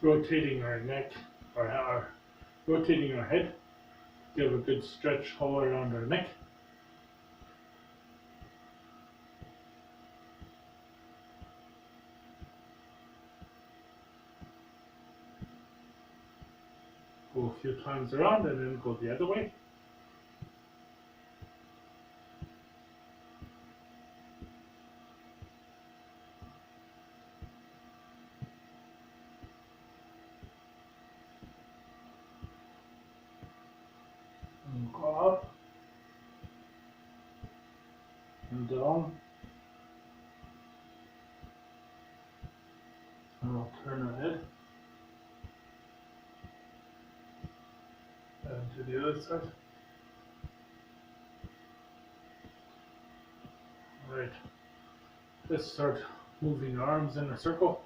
rotating our neck or our rotating our head. Give a good stretch all around our neck. Go a few times around and then go the other way. And go up and down. And I'll turn our head. And to the other side. Alright. Let's start moving our arms in a circle.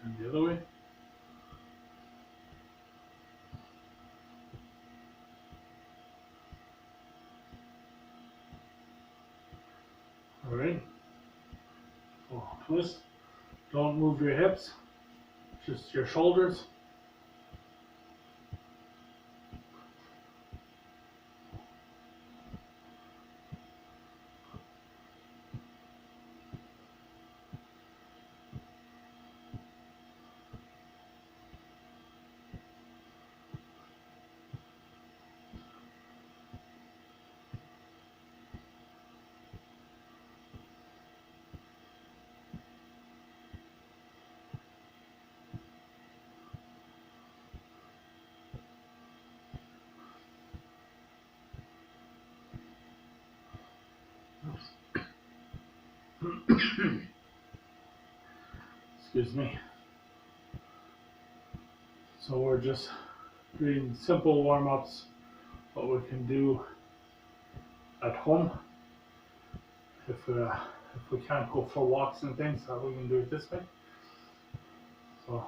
And the other way. Alright. So twist. Don't move your hips, just your shoulders. Excuse me. So we're just doing simple warm-ups, what we can do at home. If we can't go for walks and things, so we can do it this way. So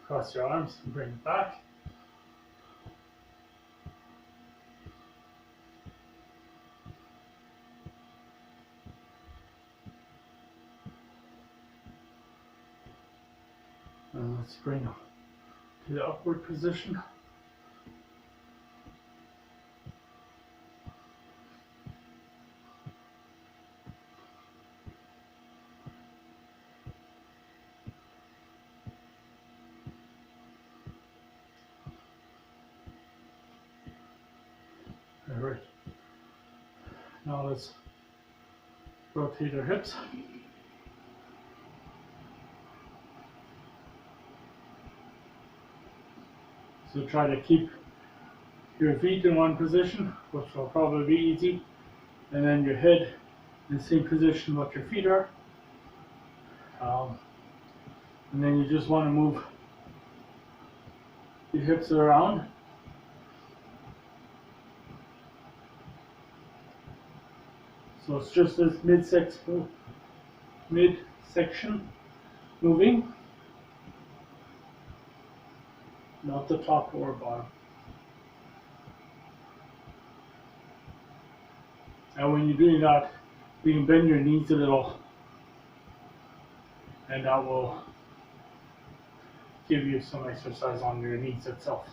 cross your arms and bring it back. And let's bring them to the upward position. Alright. Now let's rotate our hips. So try to keep your feet in one position, which will probably be easy, and then your head in the same position what your feet are. And then you just want to move your hips around. So it's just this midsection moving, not the top or bottom. And when you're doing that, you can bend your knees a little, and that will give you some exercise on your knees itself.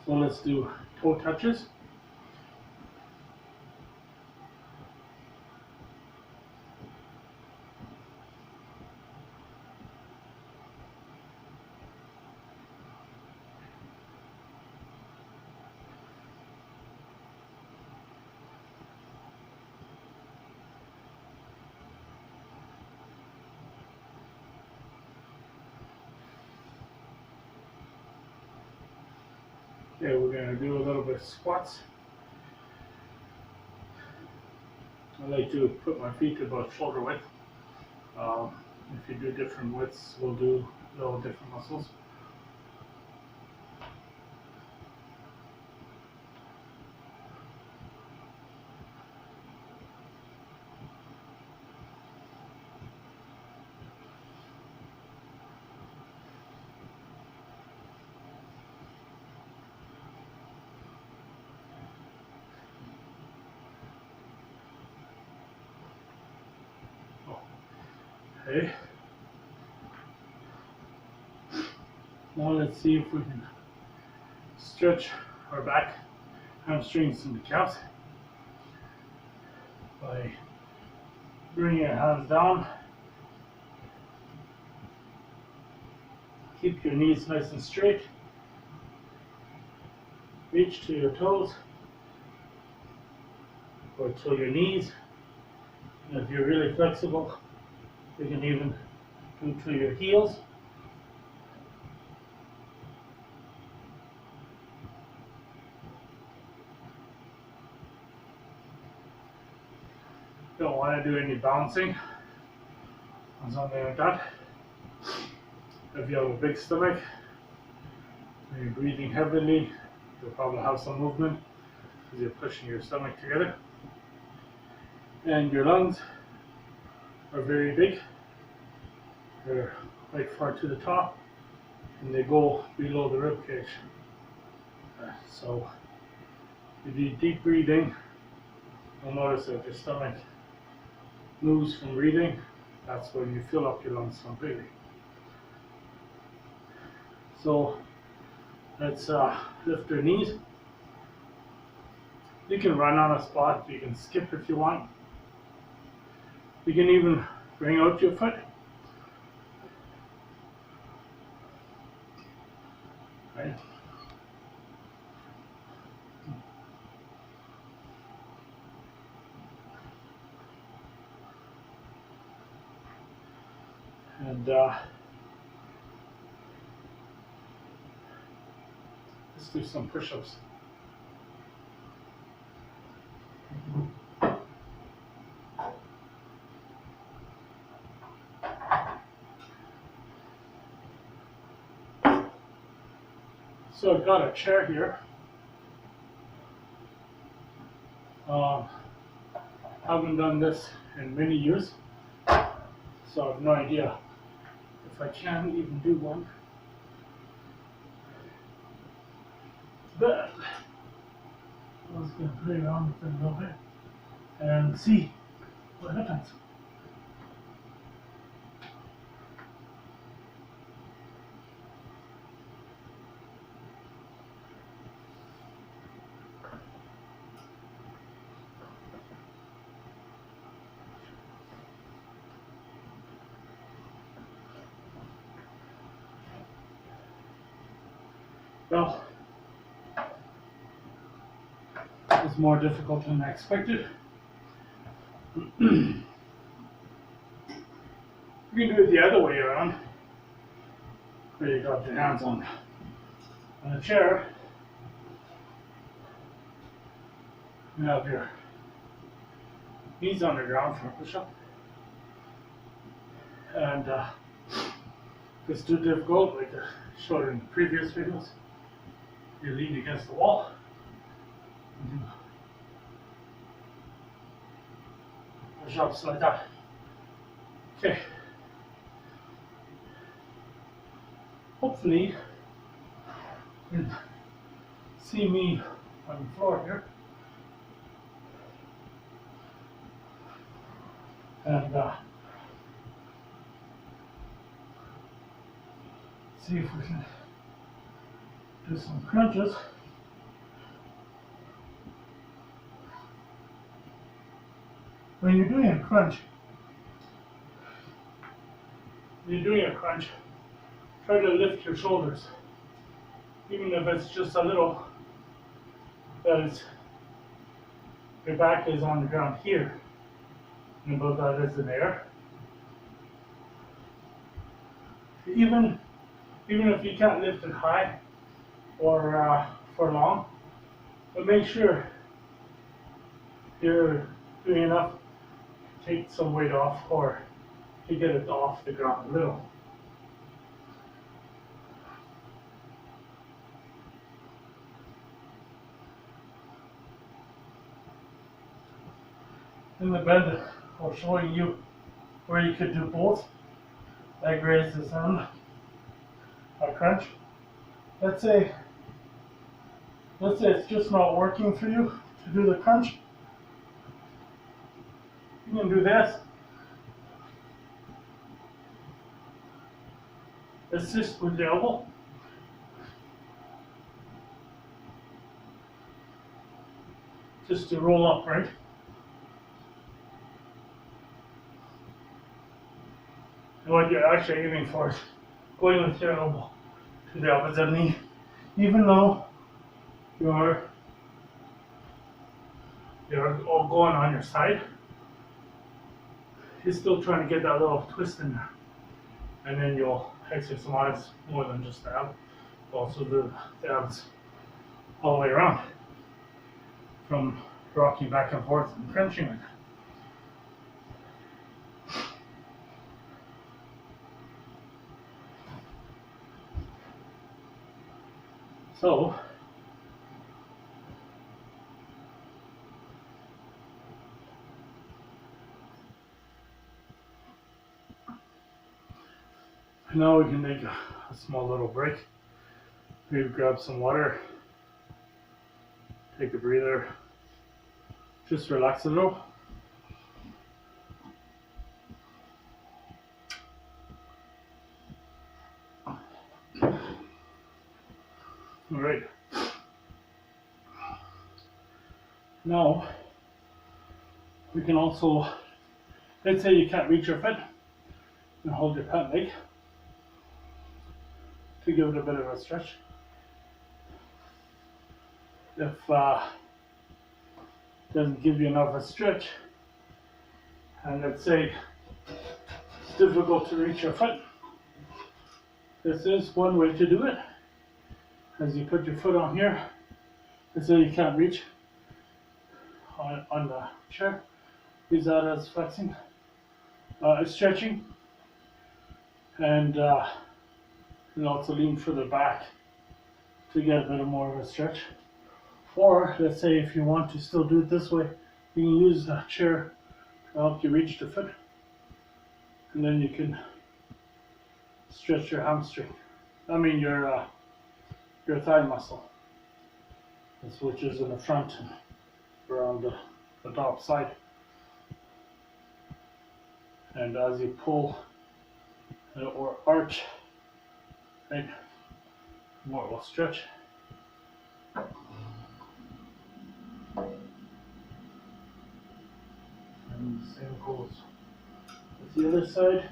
So let's do toe touches. Okay, we're going to do a little bit of squats. I like to put my feet about shoulder width. If you do different widths, we'll do little different muscles. Okay. Now let's see if we can stretch our back, hamstrings, and the calves by bringing your hands down. Keep your knees nice and straight. Reach to your toes or to your knees. And if you're really flexible, you can even do to your heels. Don't want to do any bouncing on something like that. If you have a big stomach and you're breathing heavily, you'll probably have some movement because you're pushing your stomach together. And your lungs are very big. They're quite far to the top and they go below the rib cage. So if you do deep breathing, you'll notice that your stomach moves from breathing. That's when you fill up your lungs completely. So let's lift our knees. You can run on a spot, you can skip if you want. You can even bring out your foot. Right. And let's do some push-ups. So I've got a chair here. Haven't done this in many years, so I have no idea if I can even do one. But I was going to play around with it a little bit and see what happens. Well, it was more difficult than I expected. You can do it the other way around, where you got your hands on a chair. You have your knees on the ground for a push-up. And if it's too difficult, like I showed in the previous videos, you lean against the wall and do push-ups like that. Okay. Hopefully you can see me on the floor here. And see if we can do some crunches. When you're doing a crunch, try to lift your shoulders, even if it's just a little. That is, your back is on the ground here, and above that is in the air. Even if you can't lift it high or for long, but make sure you're doing enough to take some weight off or to get it off the ground a little. In the bed, I'm showing you where you could do both leg raises and a crunch. Let's say it's just not working for you to do the crunch. You can do this. assist with the elbow. Just to roll up, right? And what you're actually aiming for is going with your elbow to the opposite knee. Even though you're all going on your side, you're still trying to get that little twist in there. And then you'll exercise more than just the ab, also the abs all the way around from rocking back and forth and crunching it. So now we can make a small little break. Maybe grab some water, take a breather, just relax a little. All right. Now we can also, let's say you can't reach your foot, and hold your pant leg to give it a bit of a stretch. If doesn't give you enough of a stretch, and let's say it's difficult to reach your foot, this is one way to do it. As you put your foot on here, let's say you can't reach on the chair, use that as flexing, stretching, and you also lean further back to get a bit more of a stretch. Or let's say if you want to still do it this way, you can use the chair to help you reach the foot, and then you can stretch your hamstring. I mean your thigh muscle, which is in the front and around the top side. And as you pull or arch, right, more will stretch. And the same goes with the other side.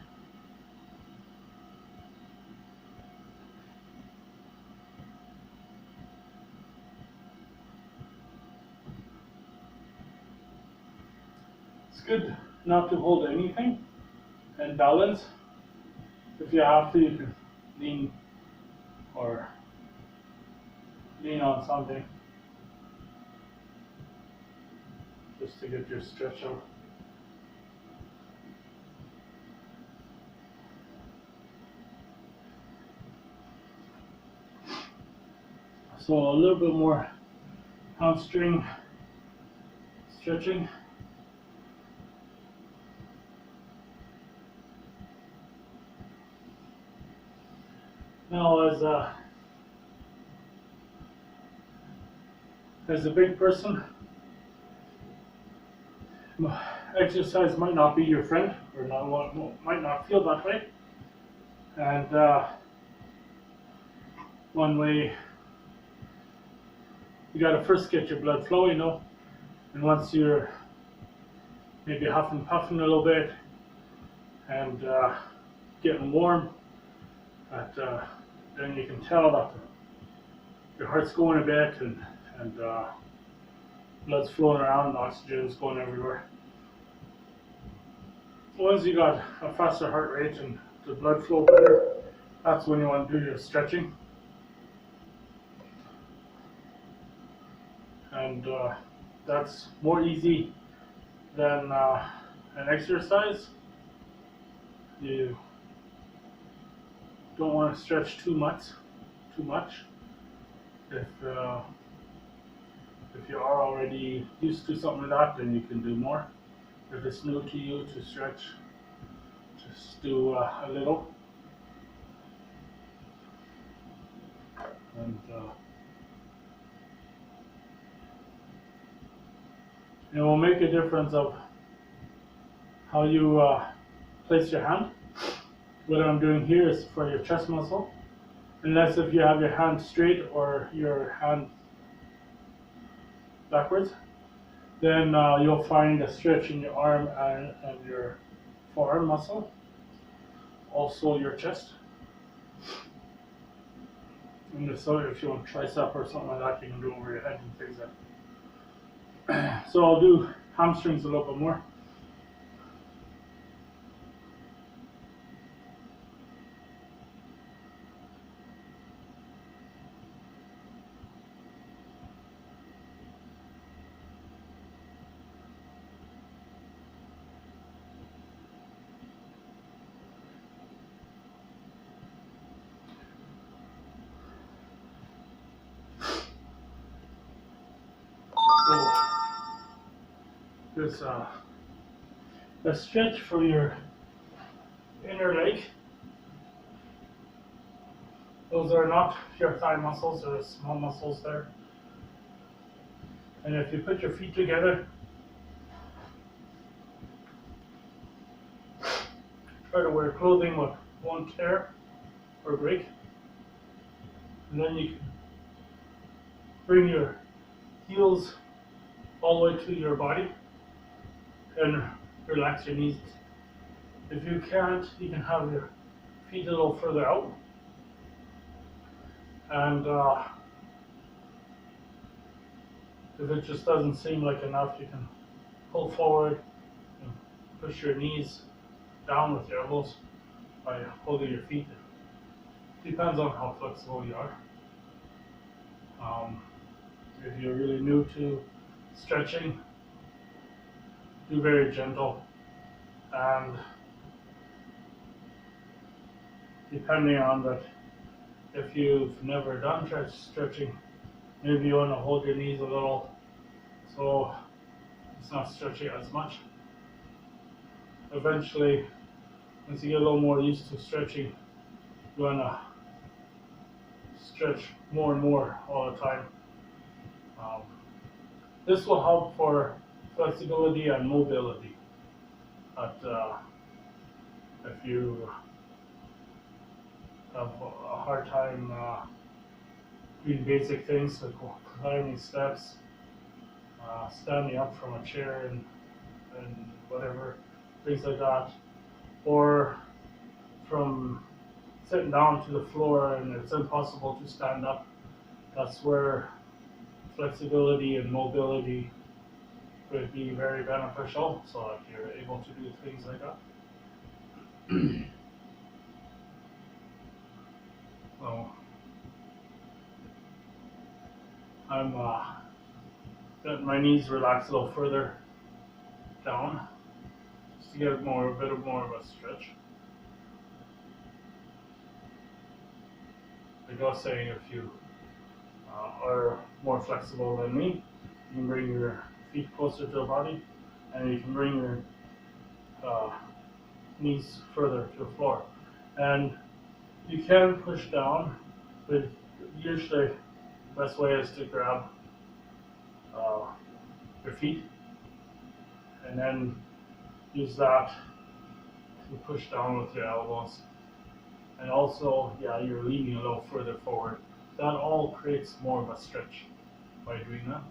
It's good not to hold anything and balance. If you have to, you can lean on something just to get your stretch out. So a little bit more hamstring stretching. Now as a big person, exercise might not be your friend, or might not feel that way. And one way, you gotta first get your blood flowing, and once you're maybe huffing puffing a little bit and getting warm, then you can tell that your heart's going a bit and blood's flowing around and oxygen's going everywhere. Once you got a faster heart rate and the blood flow better, that's when you want to do your stretching. And that's more easy than an exercise. You don't want to stretch too much. If you are already used to something like that, then you can do more. If it's new to you to stretch, just do a little. And it will make a difference of how you place your hand. what I'm doing here is for your chest muscle. Unless if you have your hand straight or your hand backwards, then you'll find a stretch in your arm and your forearm muscle, also your chest. And so if you want tricep or something like that, you can do over your head and things like that. So I'll do hamstrings a little bit more. So there's a stretch for your inner leg. Those are not your thigh muscles, they're small muscles there. And if you put your feet together, try to wear clothing with won't tear or break. And then you can bring your heels all the way to your body and relax your knees. If you can't, you can have your feet a little further out. And if it just doesn't seem like enough, you can pull forward and push your knees down with your elbows by holding your feet. Depends on how flexible you are. If you're really new to stretching, do very gentle, and depending on that, if you've never done stretching, maybe you want to hold your knees a little so it's not stretching as much. Eventually, once you get a little more used to stretching, you want to stretch more and more all the time. This will help for flexibility and mobility. But if you have a hard time doing basic things like climbing steps, standing up from a chair and whatever, things like that, or from sitting down to the floor and it's impossible to stand up, that's where flexibility and mobility could be very beneficial, so if you're able to do things like that. So I'm letting my knees relax a little further down just to get a bit more of a stretch. Like I was saying, if you are more flexible than me, you can bring your feet closer to the body, and you can bring your knees further to the floor. And you can push down, but usually the best way is to grab your feet and then use that to push down with your elbows. And also, yeah, you're leaning a little further forward. That all creates more of a stretch by doing that.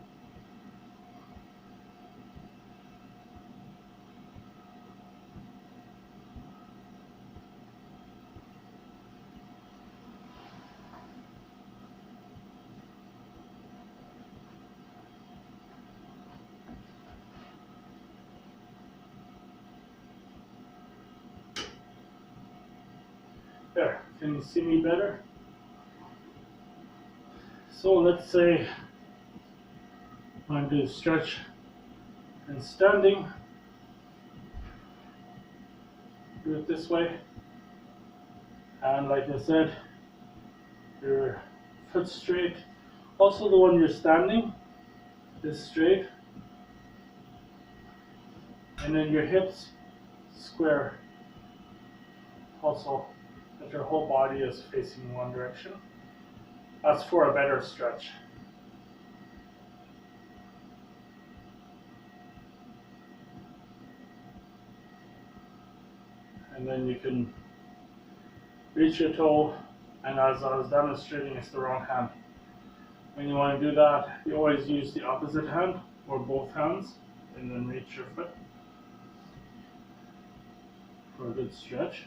There, can you see me better? So let's say I'm going to stretch and standing. Do it this way. And like I said, your foot straight. Also the one you're standing is straight. And then your hips square. Also, that your whole body is facing one direction. That's for a better stretch. And then you can reach your toe, and as I was demonstrating, it's the wrong hand. When you want to do that, you always use the opposite hand or both hands, and then reach your foot for a good stretch.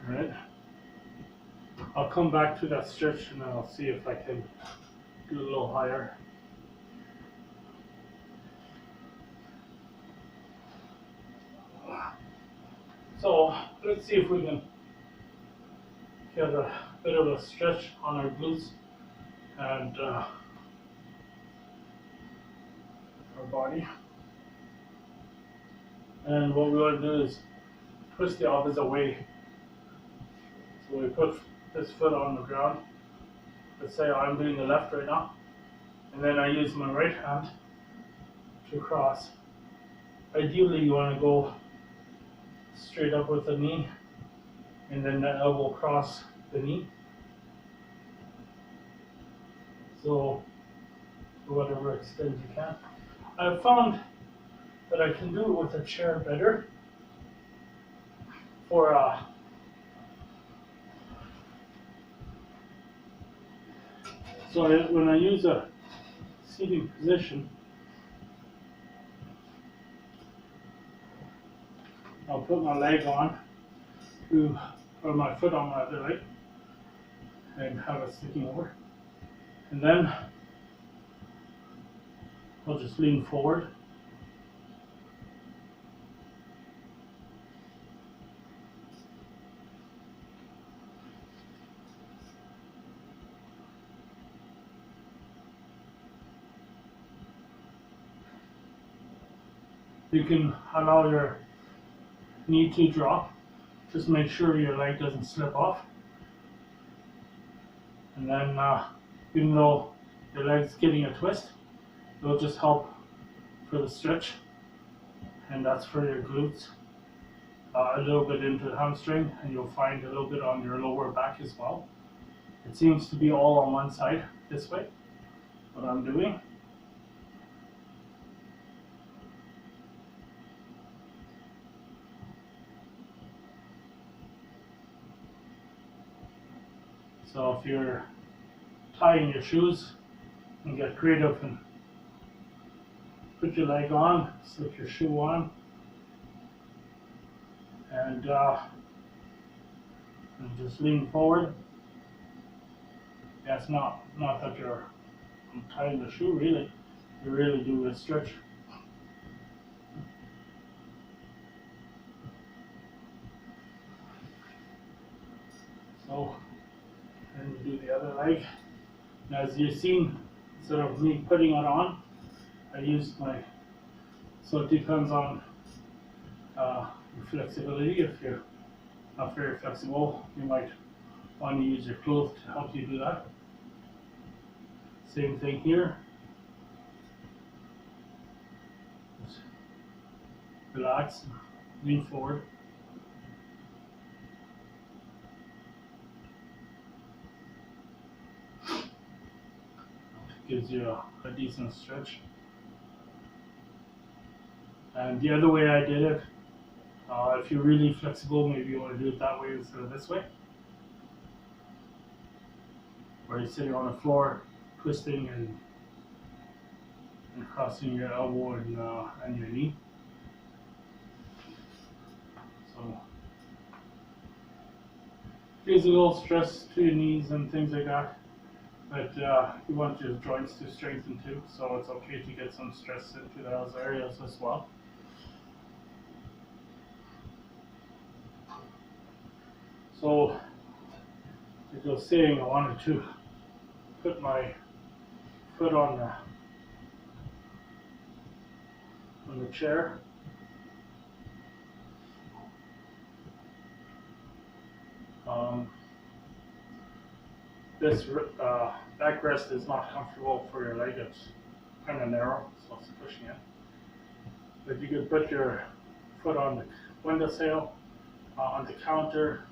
Alright, I'll come back to that stretch and then I'll see if I can do a little higher. So let's see if we can get a bit of a stretch on our glutes and our body. And what we want to do is twist the opposite way. So we put this foot on the ground. Let's say I'm doing the left right now, and then I use my right hand to cross. Ideally, you want to go straight up with the knee, and then the elbow cross the knee. So, to whatever extent you can. I've found that I can do it with a chair better for so when I use a seating position, I'll put my leg on or my foot on my other leg and have it sticking over. And then I'll just lean forward. You can allow your knee to drop. Just make sure your leg doesn't slip off. And then even though your leg's getting a twist, it'll just help for the stretch. And that's for your glutes. A little bit into the hamstring, and you'll find a little bit on your lower back as well. It seems to be all on one side this way, what I'm doing. So if you're tying your shoes, you can get creative and put your leg on, slip your shoe on, and just lean forward. Yeah, it's not that you're tying the shoe really. You really do a stretch. So, and do the other leg. And as you've seen, instead of me putting it on, I used my, so it depends on your flexibility. If you're not very flexible, you might want to use your clothes to help you do that. Same thing here. Just relax, lean forward. Gives you a decent stretch. And the other way I did it, if you're really flexible, maybe you want to do it that way instead of this way. Where you're sitting on the floor, twisting and crossing your elbow and your knee. So gives a little stress to your knees and things like that. But you want your joints to strengthen too, so it's okay to get some stress into those areas as well. So, as I was saying, I wanted to put my foot on the chair. This backrest is not comfortable for your leg. It's kind of narrow, so it's pushing it. Like you could put your foot on the windowsill, on the counter,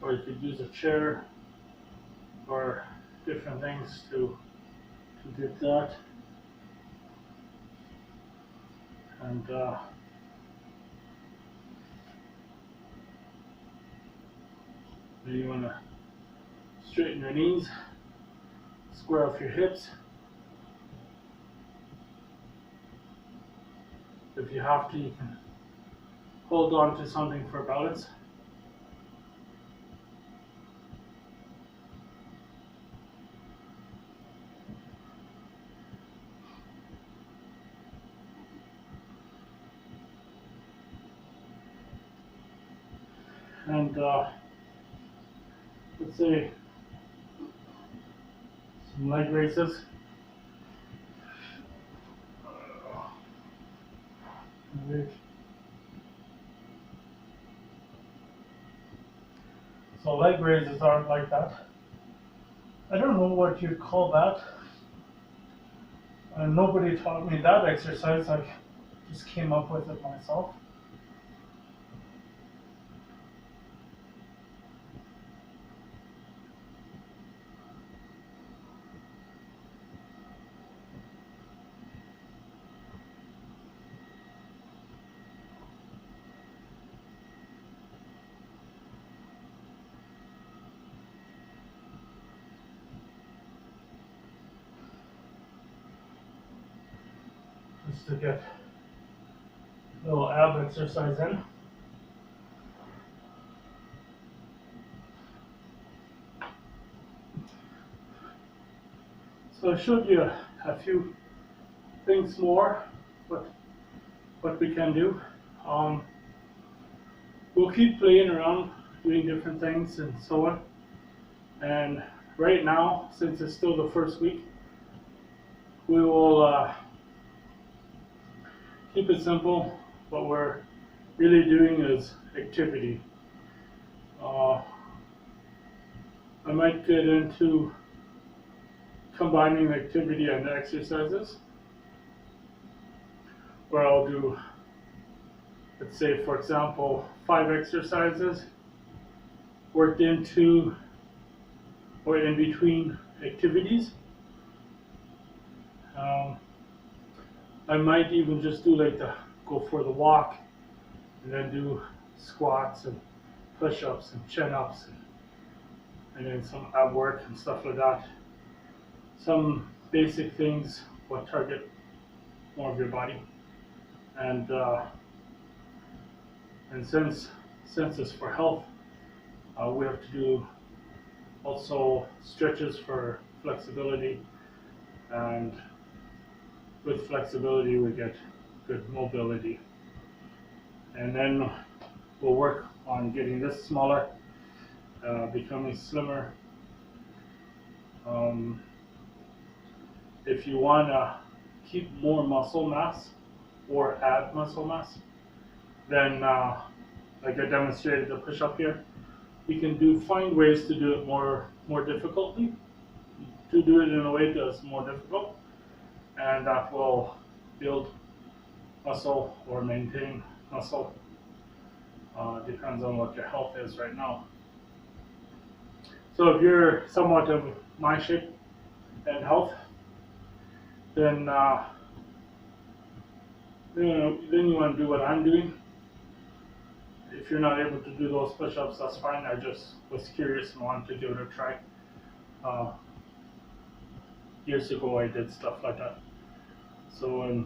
or you could use a chair or different things to get that. And then you want to straighten your knees, square off your hips. If you have to, you can hold on to something for balance. And let's say some leg raises. So leg raises aren't like that. I don't know what you'd call that. Nobody taught me that exercise. I just came up with it myself. Just to get a little ab exercise in. So I showed you a few things more, what we can do. We'll keep playing around, doing different things and so on. And right now, since it's still the first week, we will keep it simple. What we're really doing is activity. I might get into combining activity and exercises, where I'll do, let's say for example, 5 exercises worked into or in between activities. I might even just do like go for the walk and then do squats and push-ups and chin-ups and then some ab work and stuff like that. Some basic things will target more of your body. And since it's for health, we have to do also stretches for flexibility, and with flexibility we get good mobility. And then we'll work on getting this smaller, becoming slimmer. If you want to keep more muscle mass or add muscle mass, then like I demonstrated the push-up here, you can find ways to do it more difficultly, to do it in a way that's more difficult, and that will build muscle or maintain muscle. Depends on what your health is right now. So if you're somewhat of my shape and health, then then you want to do what I'm doing. If you're not able to do those push-ups, that's fine. I just was curious and wanted to give it a try. Years ago I did stuff like that. So